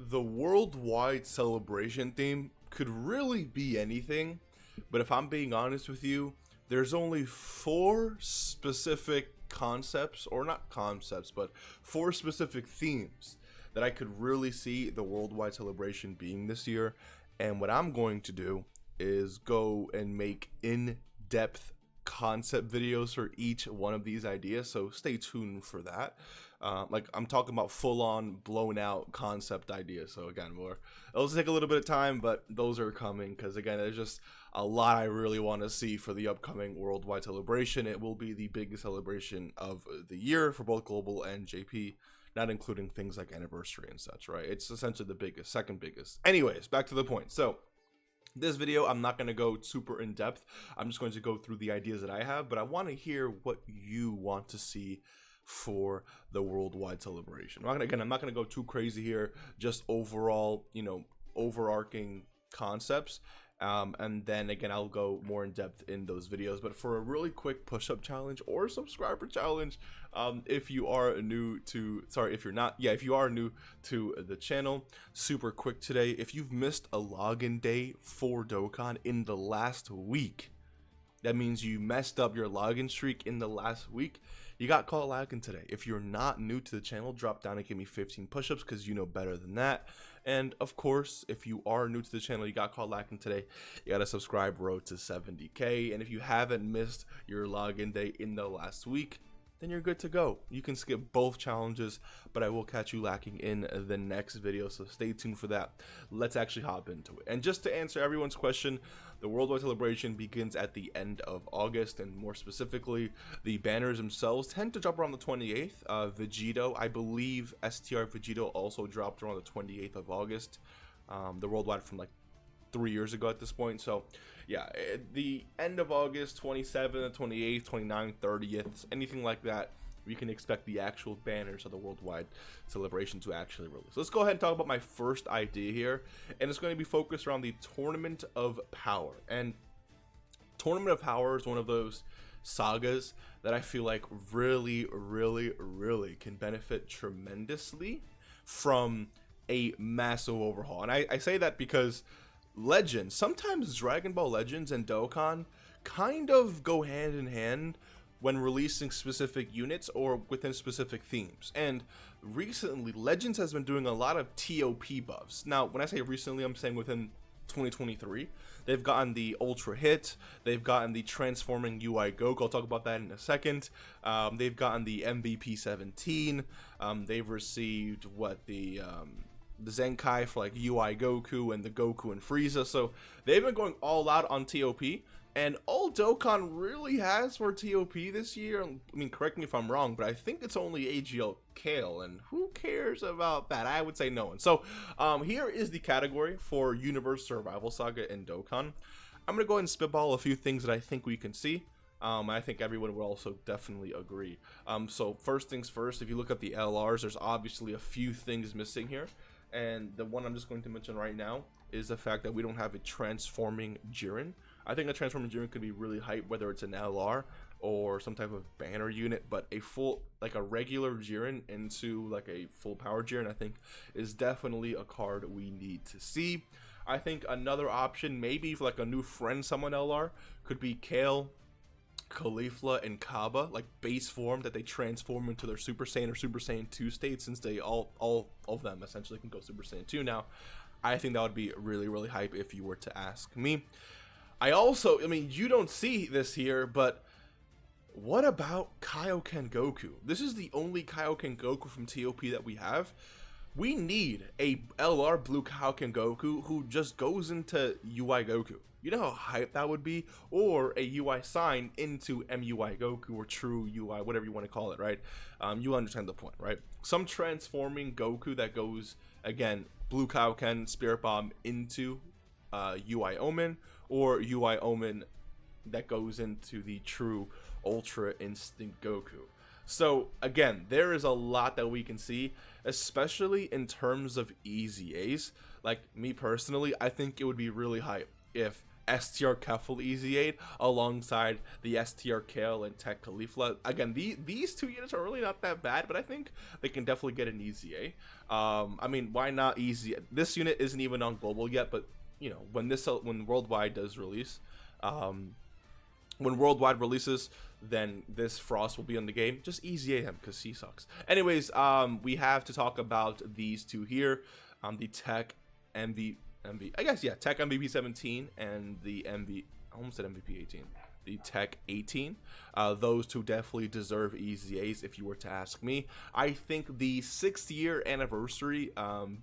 the worldwide celebration theme could really be anything, but if I'm being honest with you, there's only four specific concepts, or not concepts, but four specific themes that I could really see the worldwide celebration being this year. And what I'm going to do is go and make in-depth concept videos for each one of these ideas, so stay tuned for that. Like, I'm talking about full-on blown out concept ideas, so again, it'll take a little bit of time, but those are coming, because again, there's just a lot I really want to see for the upcoming worldwide celebration. It will be the biggest celebration of the year for both global and JP, not including things like anniversary and such, right? It's essentially the biggest, second biggest. Anyways, back to the point. So this video, I'm not going to go super in depth. I'm just going to go through the ideas that I have, but I want to hear what you want to see for the worldwide celebration. I'm not going to go too crazy here, just overall, overarching concepts. And then again, I'll go more in depth in those videos. But for a really quick push-up challenge or subscriber challenge, if you are new to, if you are new to the channel, super quick today. If you've missed a login day for Dokkan in the last week, that means you messed up your login streak in the last week. You got caught lagging today. If you're not new to the channel, drop down and give me 15 push-ups, because you know better than that. And of course, if you are new to the channel, you got caught lagging today, you gotta subscribe, road to 70K. And if you haven't missed your login day in the last week, then you're good to go. You can skip both challenges, but I will catch you lacking in the next video, so stay tuned for that. Let's actually hop into it. And just to answer everyone's question, the worldwide celebration begins at the end of August, and more specifically, the banners themselves tend to drop around the 28th. Vegito, I believe STR Vegito also dropped around the 28th of August. The worldwide from like 3 years ago at this point. So yeah, the end of August, 27th, 28th, 29th, 30th, anything like that, we can expect the actual banners of the worldwide celebration to actually release. Let's go ahead and talk about my first idea here, and it's going to be focused around the Tournament of Power. And Tournament of Power is one of those sagas that I feel like really can benefit tremendously from a massive overhaul. And I say that because Legends, sometimes Dragon Ball Legends and Dokkan kind of go hand in hand when releasing specific units or within specific themes. And recently, Legends has been doing a lot of TOP buffs. Now, when I say recently, I'm saying within 2023. They've gotten the Ultra Hit, they've gotten the Transforming UI Goku, I'll talk about that in a second. They've gotten the MVP 17, they've received the Zenkai for like UI Goku and the Goku and Frieza. So they've been going all out on TOP, and all Dokkan really has for TOP this year, I mean, correct me if I'm wrong, but I think it's only AGL Kale, and who cares about that? I would say no one. So here is the category for Universe Survival Saga in Dokkan. I'm gonna go ahead and spitball a few things that I think we can see. I think everyone will also definitely agree. So first things first, if you look at the LRs, there's obviously a few things missing here. And the one I'm just going to mention right now is the fact that we don't have a transforming Jiren. I think a transforming Jiren could be really hype, whether it's an LR or some type of banner unit, but a full, like a regular Jiren into like a full power Jiren, I think is definitely a card we need to see. I think another option, maybe for like a new friend summon LR, could be Kale, Caulifla, and Kaba, like base form that they transform into their Super Saiyan or Super Saiyan 2 state, since they all of them essentially can go Super Saiyan 2 now. I think that would be really hype if you were to ask me. I mean, you don't see this here, but what about Kaioken Goku? This is the only Kaioken Goku from TOP that we have. We need a LR Blue Kaioken Goku who just goes into UI Goku. You know how hype that would be? Or a UI sign into MUI Goku, or true UI, whatever you want to call it, right? You understand the point, right? Some transforming Goku that goes, again, Blue Kaioken Spirit Bomb into UI Omen, or UI Omen that goes into the true Ultra Instinct Goku. So again, there is a lot that we can see, especially in terms of EZAs. Like, me personally, I think it would be really hype if STR Keffel EZ8 alongside the STR Kale and Tech Caulifla. Again, these two units are really not that bad, but I think they can definitely get an EZA. I mean, why not EZA? This unit isn't even on global yet, but you know, when Worldwide does release, when Worldwide releases, then this Frost will be in the game. Just EZA him because he sucks. Anyways, we have to talk about these two here. The Tech Tech MVP 17 and the I almost said MVP 18. The Tech 18. Those two definitely deserve EZAs if you were to ask me. I think the 6th-year anniversary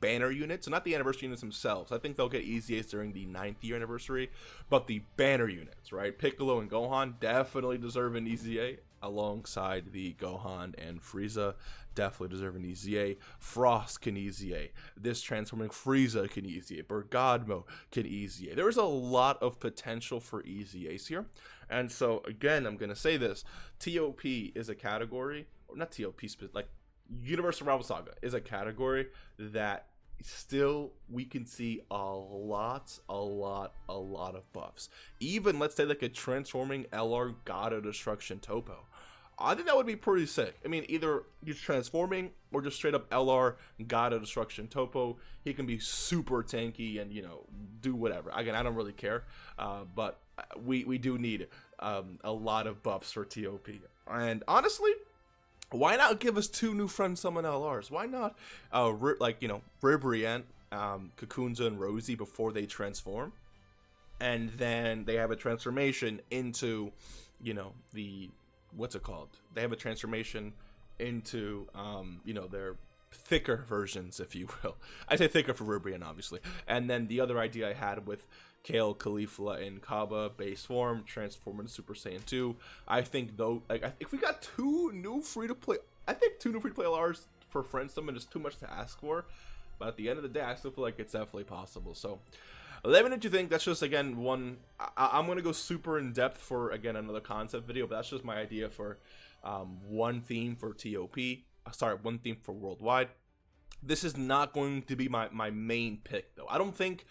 banner units, so not the anniversary units themselves, I think they'll get EZAs during the 9th-year anniversary, but the banner units, right? Piccolo and Gohan definitely deserve an EZA alongside the Gohan and Frieza. Definitely deserve an EZA. Frost can EZA. This transforming Frieza can EZA. Bergadmo can EZA. There is a lot of potential for EZAs here. And so, again, I'm going to say this. TOP is a category, or not TOP, like Universal Rival Saga is a category that still we can see a lot of buffs. Even, let's say, like a transforming LR God of Destruction Topo. I think that would be pretty sick. I mean, either he's transforming or just straight up LR God of Destruction Topo. He can be super tanky and, you know, do whatever. Again, I don't really care, but we do need a lot of buffs for TOP. And honestly, why not give us 2 new friend summon LRs? Why not, like, you know, Ribrian, Kakunza, and Rosie before they transform? And then they have a transformation into, you know, the... what's it called? They have a transformation into, you know, their thicker versions, if you will. I say thicker for Rubrian, obviously. And then the other idea I had with Kale, Caulifla, and Kaba base form, transform into Super Saiyan 2. I think though, like, if we got 2 new free-to-play, I think 2 new free-to-play LRs for friend summon is too much to ask for. But at the end of the day, I still feel like it's definitely possible. So let me know what you think. That's just, again, one. I'm going to go super in depth for, again, another concept video, but that's just my idea for one theme for TOP. Sorry, one theme for Worldwide. This is not going to be my main pick, though. I don't think,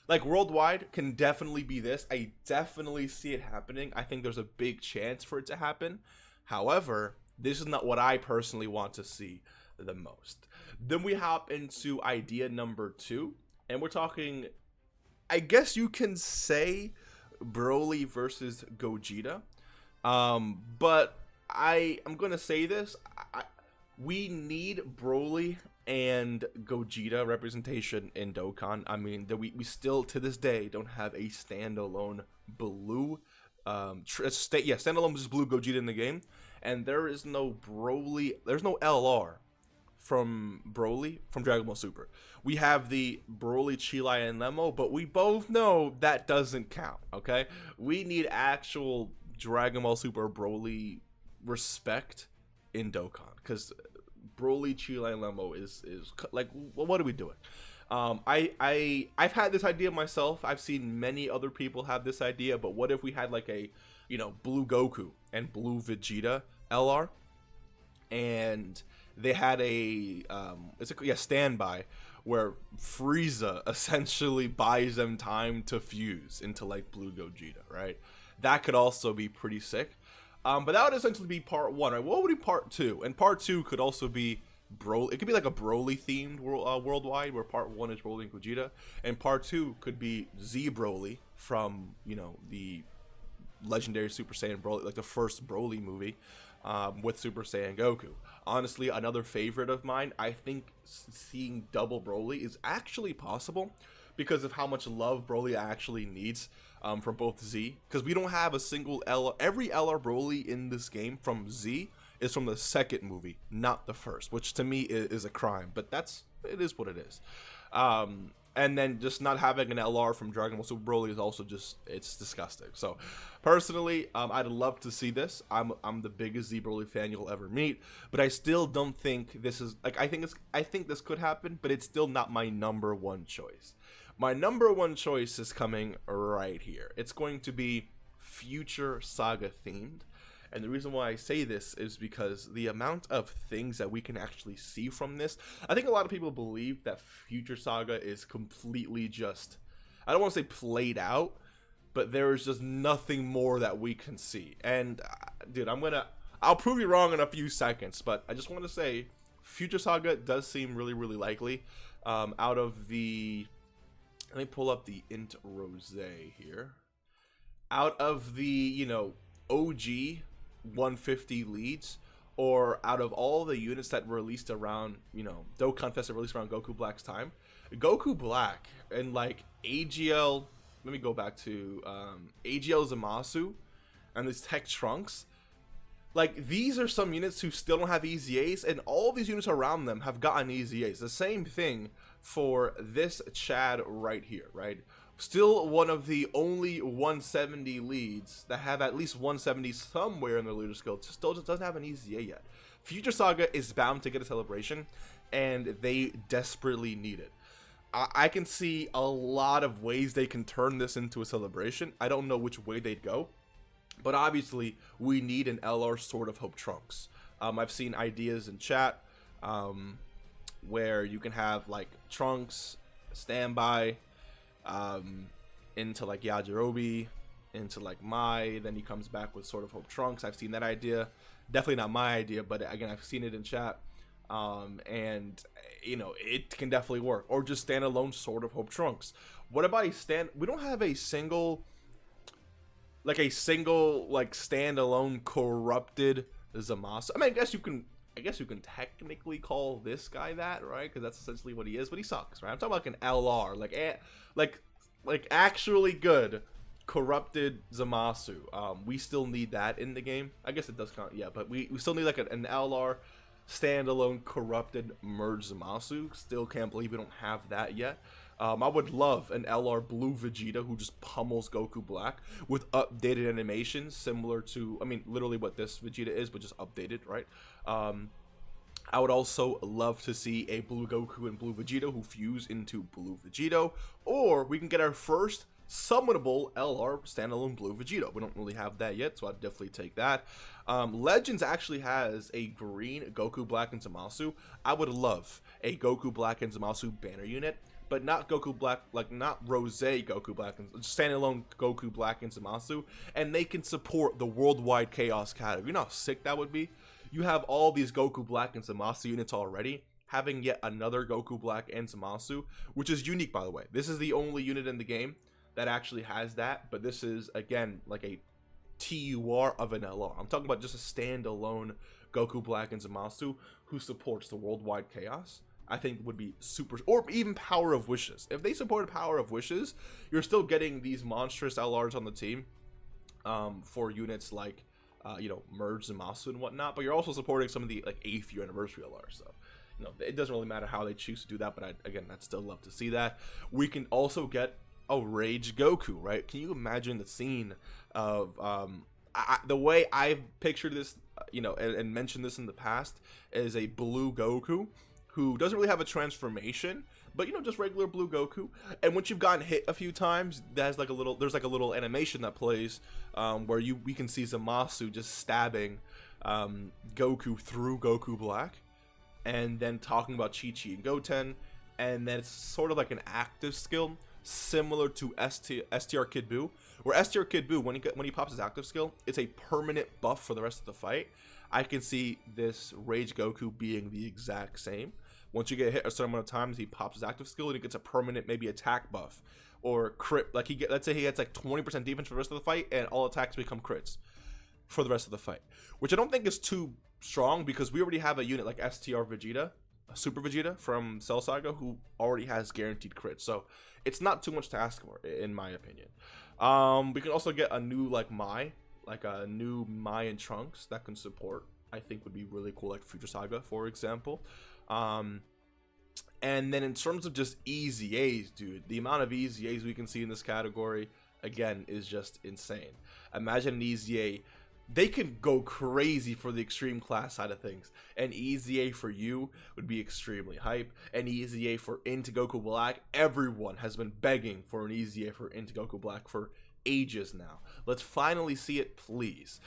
like, Worldwide can definitely be this. I definitely see it happening. I think there's a big chance for it to happen. However, this is not what I personally want to see the most. Then we hop into idea number 2, and we're talking, I guess you can say, Broly versus Gogeta. But I'm gonna say this. We need Broly and Gogeta representation in Dokkan. I mean, we still to this day don't have a standalone blue, standalone just blue Gogeta in the game, and there is no Broly. There's no LR from Broly from Dragon Ball Super. We have the Broly, Chilai, and Lemo, but we both know that doesn't count, okay? We need actual Dragon Ball Super Broly respect in Dokkan, because Broly, Chilai, and Lemo is like, well, what are we doing? I've had this idea myself. I've seen many other people have this idea, but what if we had like a, you know, blue Goku and blue Vegeta LR, and they had a standby where Frieza essentially buys them time to fuse into like blue Gogeta, right? That could also be pretty sick. But that would essentially be part 1, right? What would be part 2? And part 2 could also be Broly. It could be like a Broly themed worldwide, where part 1 is Broly and Gogeta, and part 2 could be Z Broly from, you know, the legendary Super Saiyan Broly, like the first Broly movie, with Super Saiyan Goku. Honestly, another favorite of mine, I think seeing double Broly is actually possible because of how much love Broly actually needs from both Z. Because we don't have a single LR. Every LR Broly in this game from Z is from the second movie, not the first, which to me is a crime. But it is what it is. And then just not having an LR from Dragon Ball Super Broly is also just, it's disgusting. So personally, I'd love to see this. I'm the biggest Z Broly fan you'll ever meet, but I still don't think this is, like, I think this could happen, but it's still not my number 1 choice. My number 1 choice is coming right here. It's going to be future Saga themed. And the reason why I say this is because the amount of things that we can actually see from this, I think a lot of people believe that future Saga is completely just, I don't want to say played out, but there is just nothing more that we can see. And dude, I'll prove you wrong in a few seconds, but I just want to say Future Saga does seem really, really likely. Out of the, let me pull up the Int Rose here. Out of the, you know, OG 150 leads, or out of all the units that were released around, you know, Dokkan Fest that released around Goku Black's time, Goku Black and like AGL, let me go back to AGL Zamasu and this Tech Trunks. Like, these are some units who still don't have EZAs, and all these units around them have gotten EZAs. The same thing for this Chad right here, right? Still one of the only 170 leads that have at least 170 somewhere in their leader skill. Still just doesn't have an EZA yet. Future Saga is bound to get a celebration, and they desperately need it. I can see a lot of ways they can turn this into a celebration. I don't know which way they'd go. But obviously, we need an LR Sword of Hope Trunks. I've seen ideas in chat where you can have like Trunks standby into like Yajirobe, into like Mai, then he comes back with Sword of Hope Trunks. I've seen that idea. Definitely not my idea, but again, I've seen it in chat. And you know, it can definitely work. Or just standalone Sword of Hope Trunks. What about we don't have a single standalone corrupted Zamasu. I mean, I guess you can technically call this guy that, right? Because that's essentially what he is, but he sucks, right? I'm talking about like an LR, like actually good corrupted Zamasu. We still need that in the game. I guess it does count, yeah, but we still need like an LR standalone corrupted merge Zamasu. Still can't believe we don't have that yet. I would love an LR Blue Vegeta who just pummels Goku Black with updated animations similar to, I mean, literally what this Vegeta is, but just updated, right? I would also love to see a Blue Goku and Blue Vegeta who fuse into Blue Vegito, or we can get our first summonable LR standalone Blue Vegeta. We don't really have that yet, so I'd definitely take that. Legends actually has a green Goku Black and Zamasu. I would love a Goku Black and Zamasu banner unit, but not Goku Black, like not Rose Goku Black, and standalone Goku Black and Zamasu, and they can support the worldwide chaos category. You know how sick that would be? You have all these Goku Black and Zamasu units already, having yet another Goku Black and Zamasu, which is unique, by the way. This is the only unit in the game that actually has that, but this is, again, like a TUR of an LR. I'm talking about just a standalone Goku Black and Zamasu who supports the worldwide chaos. I think would be super, or even Power of Wishes. If they supported Power of Wishes, you're still getting these monstrous LRs on the team for units like, you know, Merge Zamasu and whatnot, but you're also supporting some of the like 8th year anniversary LRs. So, you know, it doesn't really matter how they choose to do that, but I'd still love to see that. We can also get a Rage Goku, right? Can you imagine the scene of the way I've pictured this, you know, and mentioned this in the past, is a Blue Goku who doesn't really have a transformation, but you know, just regular Blue Goku. And once you've gotten hit a few times, there's like a little animation that plays where we can see Zamasu just stabbing Goku through Goku Black, and then talking about Chi-Chi and Goten, and then it's sort of like an active skill similar to STR Kid Buu, where STR Kid Buu, when he pops his active skill, it's a permanent buff for the rest of the fight. I can see this Rage Goku being the exact same. Once you get hit a certain amount of times, he pops his active skill and he gets a permanent maybe attack buff or crit. Like let's say he gets like 20% defense for the rest of the fight, and all attacks become crits for the rest of the fight, which I don't think is too strong because we already have a unit like STR Vegeta, Super Vegeta from Cell Saga, who already has guaranteed crits. So it's not too much to ask for, in my opinion. We can also get a new Mai and Trunks that can support. I think would be really cool, like Future Saga, for example. And then in terms of just EZAs, dude, the amount of EZAs we can see in this category, again, is just insane. Imagine an EZA. They can go crazy for the extreme class side of things. An EZA for you would be extremely hype. An EZA for Into Goku Black, everyone has been begging for an EZA for Into Goku Black for ages now. Let's finally see it, please.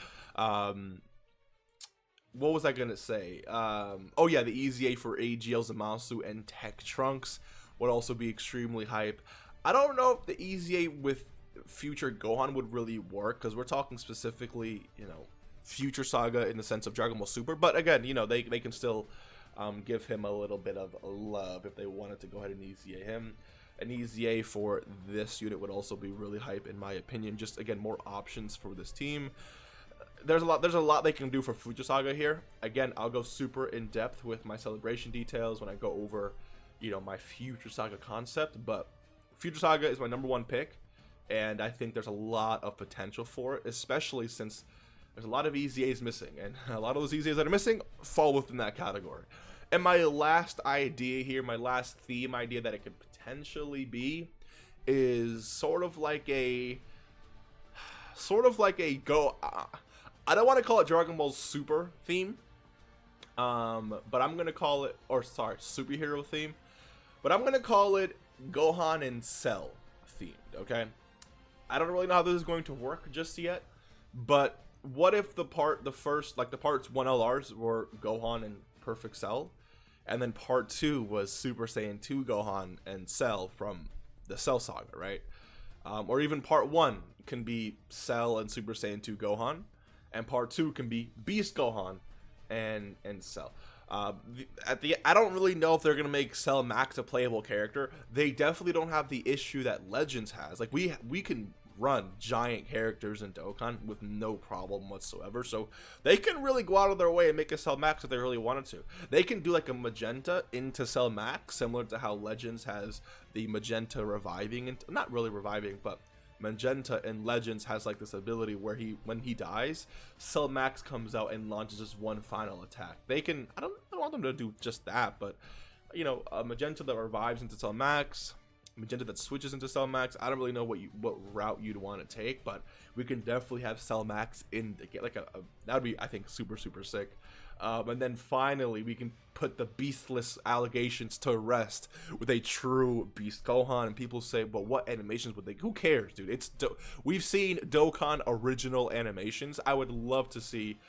What was I gonna say? Oh yeah, the EZA for AGL Zamasu and Tech Trunks would also be extremely hype. I don't know if the EZA with future Gohan would really work, because we're talking specifically, you know, future Saga in the sense of Dragon Ball Super. But again, you know, they can still give him a little bit of love if they wanted to go ahead and EZA him. An EZA for this unit would also be really hype, in my opinion. Just again, more options for this team. There's a lot they can do for Future Saga here. Again, I'll go super in depth with my celebration details when I go over, you know, my Future Saga concept. But Future Saga is my #1 pick, and I think there's a lot of potential for it, especially since there's a lot of EZAs missing, and a lot of those EZAs that are missing fall within that category. And my last idea here, my last theme idea that it could potentially be, is sort of like a I don't want to call it Dragon Ball Super theme, but I'm gonna call it, or sorry, superhero theme, but I'm gonna call it Gohan and Cell themed. Okay, I don't really know how this is going to work just yet, but what if the parts 1 LRs were Gohan and Perfect Cell, and then part 2 was Super Saiyan 2 Gohan and Cell from the Cell Saga, right? Or even part 1 can be Cell and Super Saiyan 2 Gohan, and part 2 can be Beast Gohan and Cell. I don't really know if they're gonna make Cell Max a playable character. They definitely don't have the issue that Legends has. Like we can run giant characters in Dokkan with no problem whatsoever, so they can really go out of their way and make a Cell Max if they really wanted to. They can do like a Magenta into Cell Max, similar to how Legends has the Magenta reviving, and not really reviving, but Magenta in Legends has like this ability where when he dies, Cell Max comes out and launches just one final attack. They can, I don't want them to do just that, but you know, a Magenta that revives into Cell Max, Magenta that switches into Cell Max. I don't really know what route you'd want to take, but we can definitely have Cell Max in the game. Like that would be, I think, super sick. And then finally we can put the beastless allegations to rest with a true Beast Gohan. And people say, but what animations would they? Who cares, dude? We've seen Dokkan original animations. I would love to see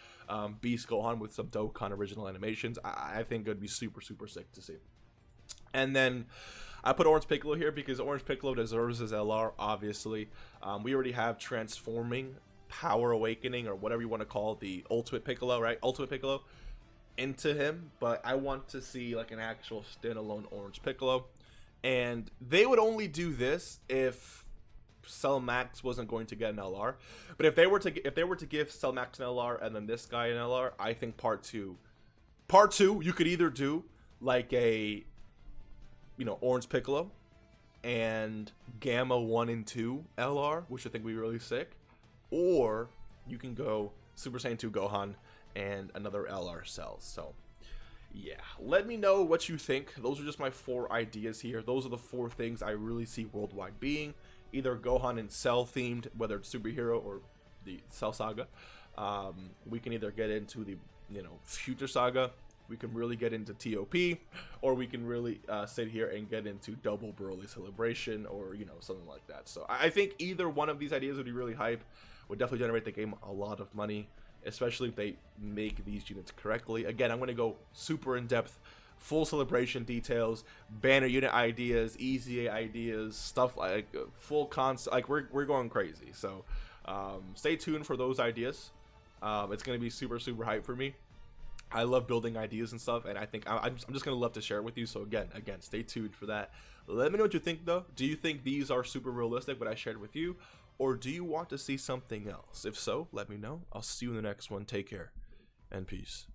Beast Gohan with some Dokkan original animations. I think it would be super sick to see. And then I put Orange Piccolo here because Orange Piccolo deserves his LR, obviously. We already have Transforming, Power Awakening, or whatever you want to call the Ultimate Piccolo, right? Ultimate Piccolo into him, but I want to see like an actual standalone Orange Piccolo. And they would only do this if Cell Max wasn't going to get an LR. But if they were to give Cell Max an LR and then this guy an LR, I think part two you could either do like a, you know, Orange Piccolo and Gamma 1 and 2 LR, which I think would be really sick. Or you can go Super Saiyan 2 Gohan and another LR Cell. So yeah, let me know what you think. Those are just my 4 ideas here. Those are the 4 things I really see worldwide being either Gohan and Cell themed, whether it's superhero or the Cell Saga. We can either get into the, you know, Future Saga, we can really get into TOP, or we can really sit here and get into Double Broly Celebration, or, you know, something like that. So I think either one of these ideas would be really hype, would definitely generate the game a lot of money, especially if they make these units correctly. Again, I'm going to go super in depth, full celebration details, banner unit ideas, EZA ideas, stuff like full concept. Like we're going crazy. So stay tuned for those ideas. It's going to be super hype for me. I love building ideas and stuff, and I think I'm just gonna love to share it with you. So again, stay tuned for that. Let me know what you think, though. Do you think these are super realistic, what I shared with you, or do you want to see something else? If so, let me know. I'll see you in the next one. Take care and peace.